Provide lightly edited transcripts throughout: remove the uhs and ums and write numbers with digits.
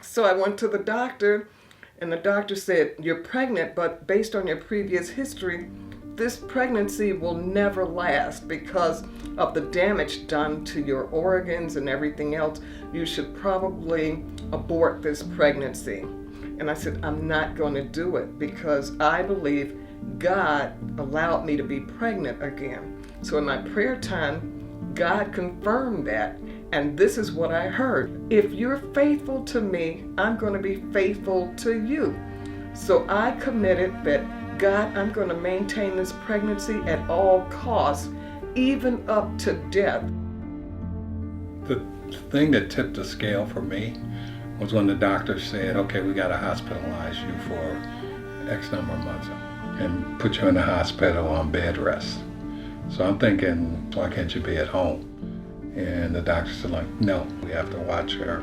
So I went to the doctor, and the doctor said, "You're pregnant, but based on your previous history, this pregnancy will never last because of the damage done to your organs and everything else. You should probably abort this pregnancy." And I said, "I'm not going to do it because I believe God allowed me to be pregnant again." So in my prayer time, God confirmed that. And this is what I heard: "If you're faithful to me, I'm going to be faithful to you." So I committed that, God, I'm going to maintain this pregnancy at all costs, even up to death. The thing that tipped the scale for me was when the doctor said, "Okay, we got to hospitalize you for X number of months and put you in the hospital on bed rest." So I'm thinking, why can't you be at home? And the doctor said, "No, we have to watch her."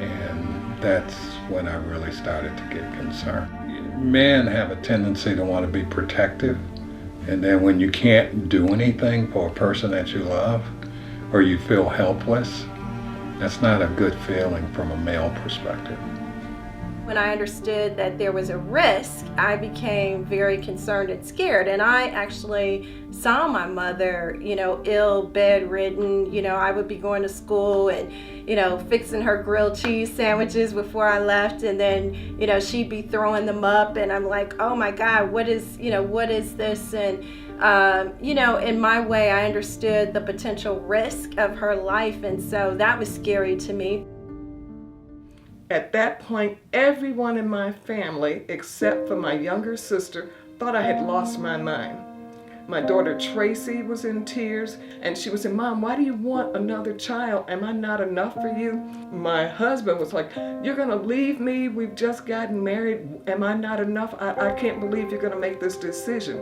And that's when I really started to get concerned. Men have a tendency to want to be protective. And then when you can't do anything for a person that you love, or you feel helpless, that's not a good feeling from a male perspective. When I understood that there was a risk, I became very concerned and scared. And I actually saw my mother, ill, bedridden. I would be going to school and, fixing her grilled cheese sandwiches before I left. And then, she'd be throwing them up. And I'm like, oh my God, what is this? And, in my way, I understood the potential risk of her life. And so that was scary to me. At that point, everyone in my family, except for my younger sister, thought I had lost my mind. My daughter Tracy was in tears, and she was saying, "Mom, why do you want another child? Am I not enough for you?" My husband was like, "You're gonna leave me? We've just gotten married. Am I not enough? I can't believe you're gonna make this decision."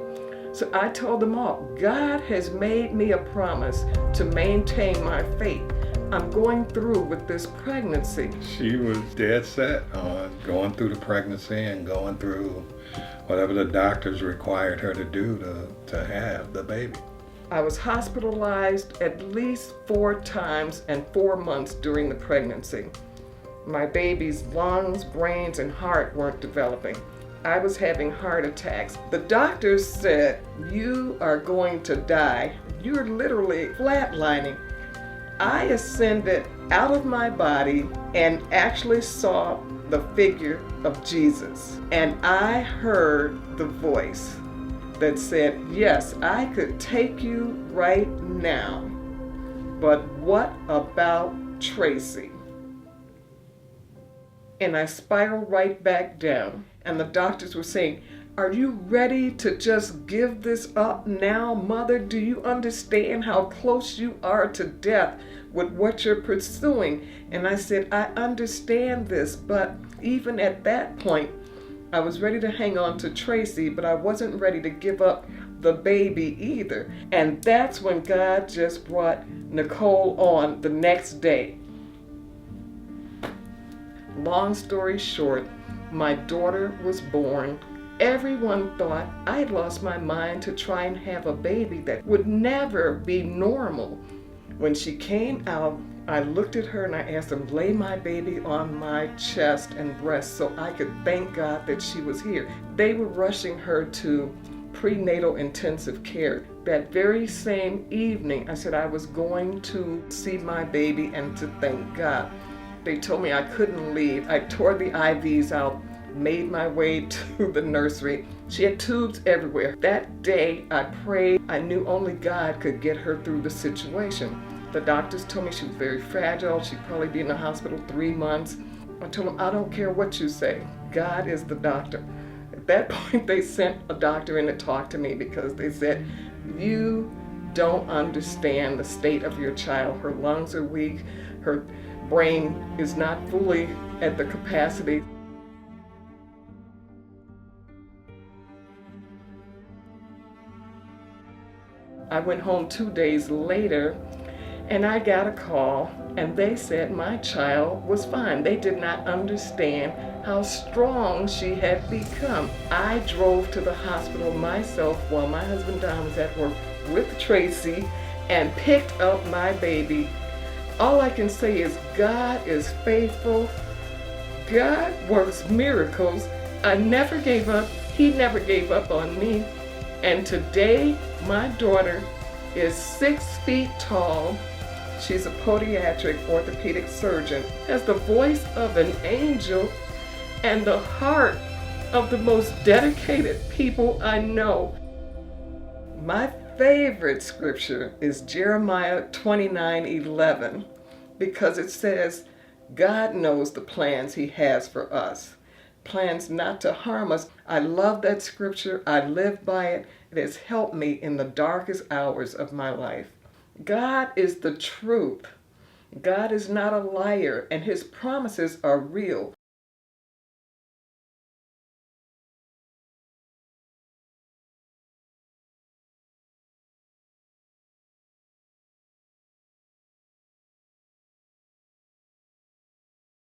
So I told them all, God has made me a promise to maintain my faith. I'm going through with this pregnancy. She was dead set on going through the pregnancy and going through whatever the doctors required her to do to have the baby. I was hospitalized at least 4 times and 4 months during the pregnancy. My baby's lungs, brains, and heart weren't developing. I was having heart attacks. The doctors said, "You are going to die. You're literally flatlining." I ascended out of my body and actually saw the figure of Jesus. And I heard the voice that said, "Yes, I could take you right now. But what about Tracy?" And I spiraled right back down. And the doctors were saying, "Are you ready to just give this up now, Mother? Do you understand how close you are to death with what you're pursuing?" And I said, "I understand this," but even at that point, I was ready to hang on to Tracy, but I wasn't ready to give up the baby either. And that's when God just brought Nicole on the next day. Long story short, my daughter was born. Everyone thought I had lost my mind to try and have a baby that would never be normal. When she came out, I looked at her and I asked them, "Lay my baby on my chest and breast so I could thank God that she was here." They were rushing her to prenatal intensive care. That very same evening, I said I was going to see my baby and to thank God. They told me I couldn't leave. I tore the IVs out, made my way to the nursery. She had tubes everywhere. That day I prayed. I knew only God could get her through the situation. The doctors told me she was very fragile. She'd probably be in the hospital 3 months. I told them, "I don't care what you say. God is the doctor." At that point, they sent a doctor in to talk to me because they said, "You don't understand the state of your child. Her lungs are weak. Her brain is not fully at the capacity." I went home 2 days later and I got a call and they said my child was fine. They did not understand how strong she had become. I drove to the hospital myself while my husband Don was at work with Tracy and picked up my baby. All I can say is God is faithful. God works miracles. I never gave up. He never gave up on me. And today, my daughter is 6 feet tall. She's a podiatric orthopedic surgeon, has the voice of an angel and the heart of the most dedicated people I know. My favorite scripture is Jeremiah 29:11 because it says, God knows the plans he has for us. Plans not to harm us. I love that scripture. I live by it. It has helped me in the darkest hours of my life. God is the truth. God is not a liar, and his promises are real.